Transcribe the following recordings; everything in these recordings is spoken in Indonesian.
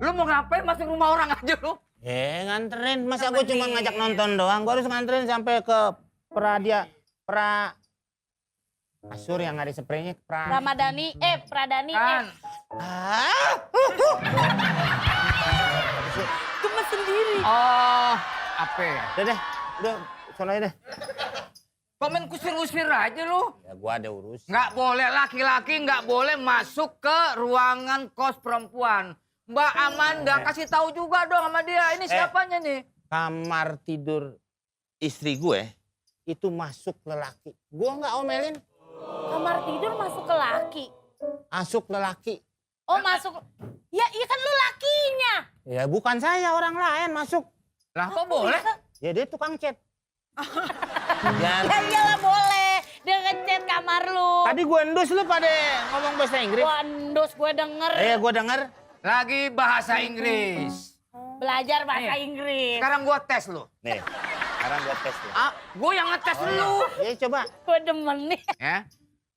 Lu mau ngapain masuk rumah orang aja lu? Nganterin. Masa gue cuma ngajak nonton doang. Gue harus nganterin sampai ke Asur yang ada spraynya. Pradani. Kan. Gemes sendiri. Oh, apa? Udah, sono aja deh. Kok main kusir-kusir aja lu? Ya gue ada urus. Nggak boleh, laki-laki nggak boleh masuk ke ruangan kos perempuan. Mbak Amanda, kasih tahu juga dong sama dia. Ini siapanya nih? Kamar tidur istri gue itu masuk lelaki. Gue nggak omelin. Kamar tidur masuk ke laki. Masuk lelaki. Oh masuk. Ya iya kan lu lakinya. Ya bukan saya, orang lain masuk. Lah kok boleh? Ya dia tukang chat. Ya iyalah boleh. Dia ngechat kamar lu. Tadi gue endus lu pada ngomong bahasa Inggris. Gua endus, gue denger. Iya gue denger. Lagi bahasa Inggris. Belajar bahasa Inggris. Sekarang gua tes lu. Nih, sekarang gue tes lu. Ah, gua yang ngetes lu. Ya coba. Gue demen nih. Ya.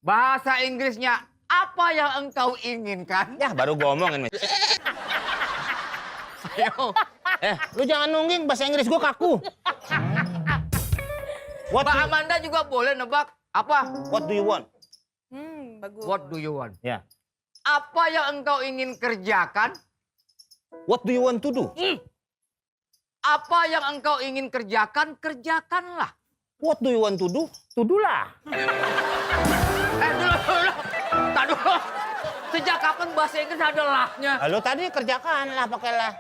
Bahasa Inggrisnya apa yang engkau inginkan? Ya baru gue omongin. Ayo. Lu jangan nungging, bahasa Inggris gue kaku. Mbak Amanda juga boleh nebak. Apa? What do you want? Bagus. What do you want? Ya. Apa yang engkau ingin kerjakan? What do you want to do? Apa yang engkau ingin kerjakan, kerjakanlah. What do you want to do? Tudulah. Dulu. Tak dulu. Sejak kapan bahasa Inggris ada lahnya? Lu tadi kerjakan lah, pakailah.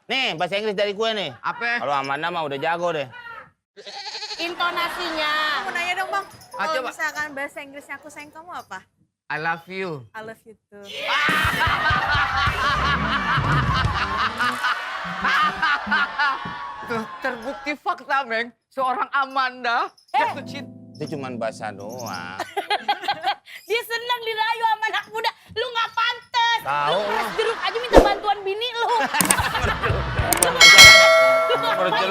Nih, bahasa Inggris dari gue nih. Apa? Kalau Amanda mah udah jago deh. Intonasinya. Mau nanya dong bang, kalau coba. misalkan bahasa Inggrisnya aku sayang kamu apa? I love you. I love you too. Tuh, terbukti fakta, Meng. Seorang Amanda jatuh cinta. Itu cuman bahasa doang. Dia senang dirayu sama anak muda. Lu gak pantes. Tahu Lu lu. pas jeruk aja minta bantuan bini lu.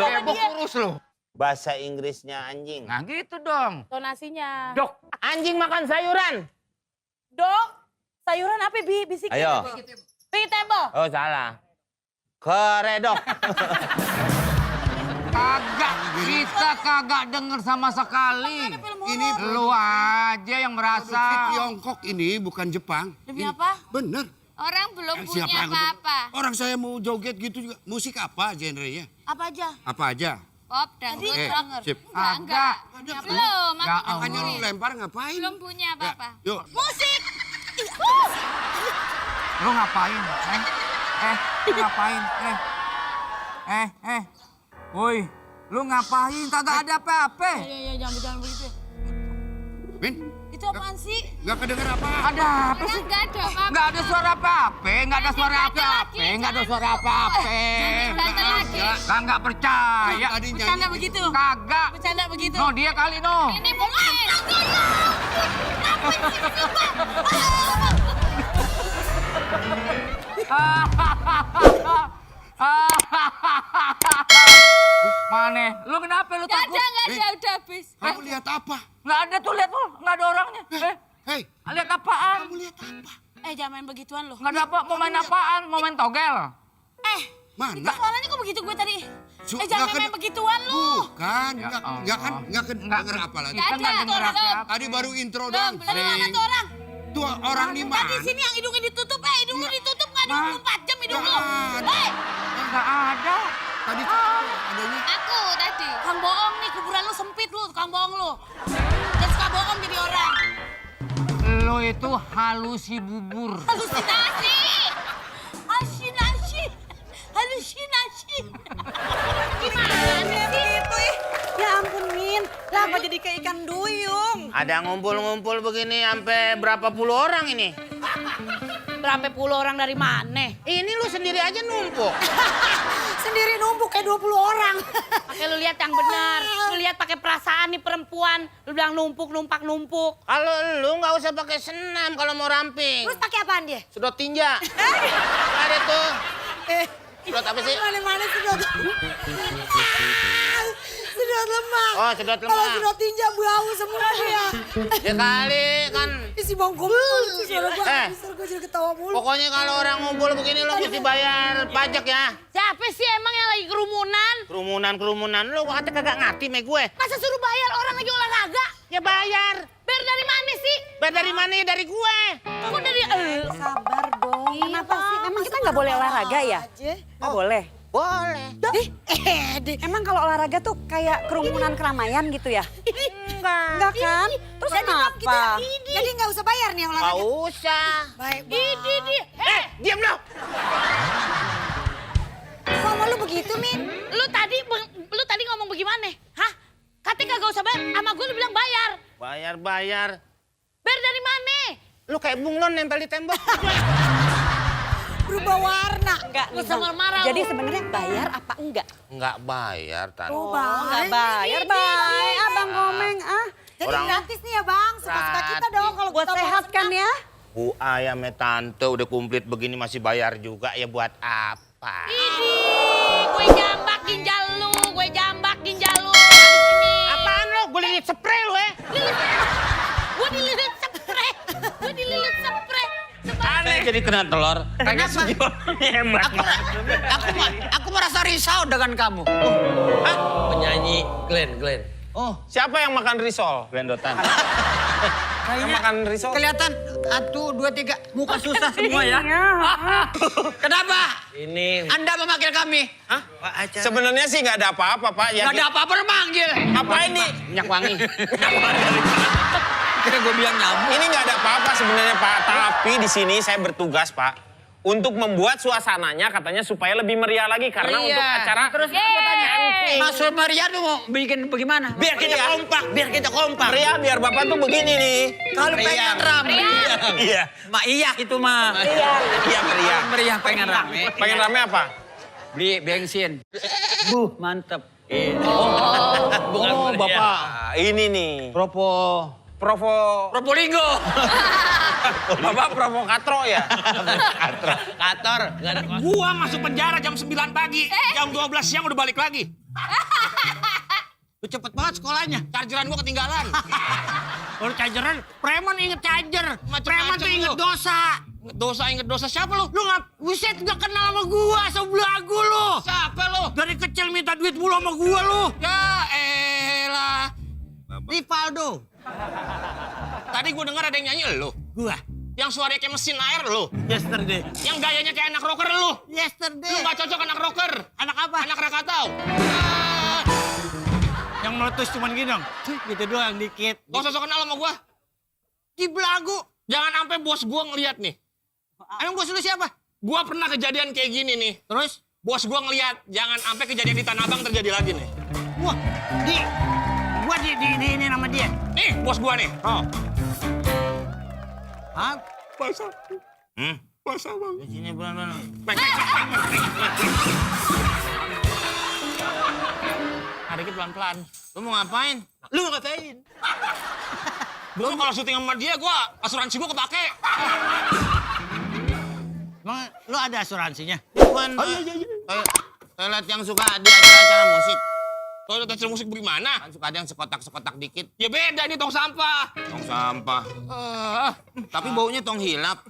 Heboh kurus lu. Bahasa Inggrisnya anjing. Nah gitu dong. Intonasinya. Dok. Anjing makan sayuran. Dok, sayuran apa Bi? Bisikin. Ayo. Vegetable. Oh salah. Keredok. Kagak. Kita kagak denger sama sekali. Ini Lu aja yang produksi merasa. Tiongkok ini bukan Jepang. Demi Ini apa? Bener. Orang belum punya Siapa yang apa-apa. Orang saya mau joget gitu juga. Musik apa genrenya? Apa aja? Apa aja? Pop, dangdut, rock. Sip. Kagak. Belum, Ya aku Allah. Makanya lu lempar ngapain? belum punya apa-apa. Ya, yuk. Musik. Lu ngapain? Lu ngapain? Woi, lu ngapain? Kagak ada apa-apa. Iya, jangan begitu. Min, Itu apaan sih? nggak kedenger apa? Ada apa sih? Enggak ada apa-apa. Nggak ada suara apa-apa, nggak ada suara apa-apa, nggak ada suara apa-apa. Berantem lagi. Nggak percaya. Tadi Bercanda nyanyi begitu. Kagak. Bercanda begitu. No, dia kali no. Ini mulai. Mana? Lu kenapa lu Gak takut? ada, udah habis. Kamu lihat apa? Nggak ada tuh, lihat tuh, nggak ada orangnya. Hei, Lihat apaan? kamu lihat apa? Jangan main begituan loh. Nggak ada apa, mau main apaan? Mau main togel? Mana? Suaranya kok begitu gue tadi? Su- Jangan nggak main kede- begituan lu. Bukan, Ya nggak kedenger apa lagi. Kita nggak denger apa-apa. Tadi baru intro Belum, doang. tadi mana Sing. tuh orang? Tuh orang di mana? Tadi sini yang hidungnya ditutup, hidungnya ditutup nggak Mah. 24 jam hidung lu. Nggak ada. Nggak ada. Tadi adanya. Aku tadi. Tukang bohong nih, kuburan lu sempit lu, tukang bohong lu. Jangan suka bohong jadi orang. Lo itu halusi bubur. Halusinasi. Halusinasi. Halusinasi. Gimana sih itu ih? Ya ampun Min, kenapa jadi kayak ikan duyung? Ada ngumpul-ngumpul begini sampai berapa puluh orang ini? Berapa puluh orang dari mana? Ini lu sendiri aja numpuk. Sendiri numpuk kayak 20 orang. Pakai lu lihat yang benar. Lu lihat pakai perasaan nih perempuan. Lu bilang numpuk. Kalau lu nggak usah pakai senam kalau mau ramping. Terus pakai apaan dia? Sedot tinja. Ada tuh. Sedot apa sih? Mana-mana sedot. Sedot sedot lemak. Oh, sedot Kalau lemak. sedot tinja bau semua dia. Ya kali kan. Si Bang Kumpul itu suara gue Eh. habis gue jadi ketawa mulu. Pokoknya kalau orang ngumpul begini lo mesti bayar pajak ya. Siapa sih emang yang lagi kerumunan? Kerumunan. Lo kata kagak ngerti sama gue. Masa suruh bayar orang lagi olahraga? Ya bayar. Bayar dari mana sih? Bayar dari mana ya? Dari gue. Kok dari Sabar dong. Kenapa sih? Memang kita nggak boleh olahraga ya? Nggak boleh. Boleh. Emang kalau olahraga tuh kayak kerumunan keramaian gitu ya? Enggak kan? Terus kenapa? Jadi nggak usah bayar nih yang Gak olahraga. usah. Baik, Diam lo. Kok sama lu begitu, Min? Lu tadi ngomong bagaimana? Hah? Katanya kagak usah bayar, sama gue lu bilang bayar. Bayar. Bayar dari mana? Lu kayak bunglon nempel di tembok. Berubah warna. Enggak, Lu sama marah Jadi lu. sebenarnya bayar apa enggak? Enggak bayar, Tan. Oh, Enggak bayar, baik. Abang Komeng, ah. Jadi Orang- gratis nih ya, Bang. Suka-suka kita dong kalau Buat kita mau sehat kan ya? Bu ayamnya tante udah komplit begini masih bayar juga ya buat apa? Idih, gue jambak ginjal lu habis ini. Apaan lo? Gue lilit spray lo ya? Gue dililit spray. Aneh jadi kena telur. Kenapa? Hebat. Aku merasa risau dengan kamu. Penyanyi Glenn. Oh, siapa yang makan risol? Glendotan. Yang makan risol? Kelihatan 1, 2, 3 muka susah semua ya. Kenapa? Ini Anda memanggil kami? Hah? Sebenarnya sih nggak ada apa-apa, Pak. Ya, Gak ada apa-apa memanggil. apa ini? Minyak wangi. Kira gue bilang nyamuk. Ini nggak ada apa-apa sebenarnya, Pak. Tapi di sini saya bertugas, Pak, untuk membuat suasananya katanya supaya lebih meriah lagi karena untuk acara Terus gue tanya, Mas Maria tuh mau bikin bagaimana? biar kita kompak. meriah biar Bapak tuh begini nih. Kalau pengen rame. Iya. Mak iya itu mah. Iya meriah. Meriah pengen rame. Pengen rame apa? Beli bensin. Mantep. Oh, Bapak. Ini nih. Provo. Probolinggo. Bapak provokatro ya? Kator. Gua masuk penjara jam 9 pagi, jam 12 siang udah balik lagi. Lu cepet banget sekolahnya. Chargeran gua ketinggalan. Kalau chargeran, preman inget charger. Macem-macem Preman tuh inget lu. dosa. Inget dosa siapa lu? Lu buset gak kenal sama gua, sebelagu lu. Siapa lu? Dari kecil minta duit mulu sama gua lu. Ya elah. Rivaldo. Tadi gua dengar ada yang nyanyi lu. Gua. Yang suaranya kayak mesin air lu. Yesterday. Yang gayanya kayak anak rocker lu. Yesterday. Lu gak cocok anak rocker. Anak apa? Anak Krakatau. Yang meletus cuman gini dong. Gitu doang dikit. Gak usah kenal sama gua. Di belagu. Jangan sampai bos gua ngeliat nih. Emang bos lu siapa? Gua pernah kejadian kayak gini nih. Terus? Bos gua ngeliat. Jangan sampai kejadian di Tanah Abang terjadi lagi nih. Wah, gua di ini nama dia. Nih, bos gua nih. Oh. Hah? Basah. Basah bang. Sini pelan-pelan. Nah, dikit pelan-pelan. Lu mau ngapain? Lu ngapain? Gua kalau syuting sama dia, asuransi gua kepake. Emang lu ada asuransinya? Bukan. Toilet yang suka di acara-acara musik. Toilet acara musik bagaimana? Kan suka ada yang sekotak-sekotak dikit. Ya beda, ini tong sampah. Tong sampah. Tapi baunya tong hilap.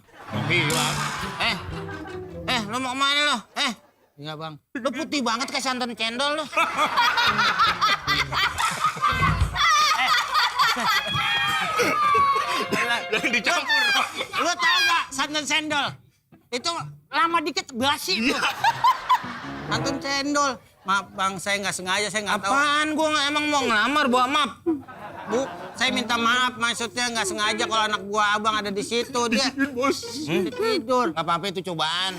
Hilang. Lo mau kemana lo? Enggak, Bang. Lo putih banget kayak santan cendol lo. Jangan dicampur. Lu tahu nggak santan cendol? Itu lama dikit basi. Santan cendol. Maaf Bang, saya nggak sengaja, saya nggak tahu. Apaan? Gua nggak emang mau ngelamar bawa map. Bu, saya minta maaf, maksudnya nggak sengaja kalau anak gua abang ada di situ. Dia tidur. Gak apa-apa itu cobaan.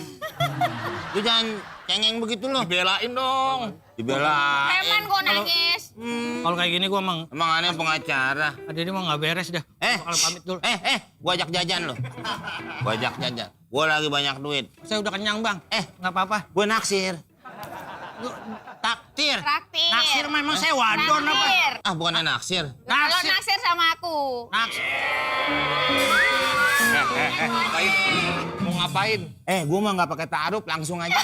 Lu jangan cengeng begitu lo. Belain dong. Dibelain. Preman kok nangis. Kalau kayak gini gua emang Emang aneh pengacara. ada ini mah nggak beres dah. Kalau pamit dulu. Gua ajak jajan lo. Gua ajak jajan. Gua lagi banyak duit. Saya udah kenyang Bang. Nggak apa-apa. Gue naksir. Lu taktir. Traktir. Naksir memang saya wadon apa? Naksir. Ah bukan naksir. Lo naksir sama aku. Naksir. Ngapain? Mau ngapain? Gue mah nggak pakai tarup langsung aja.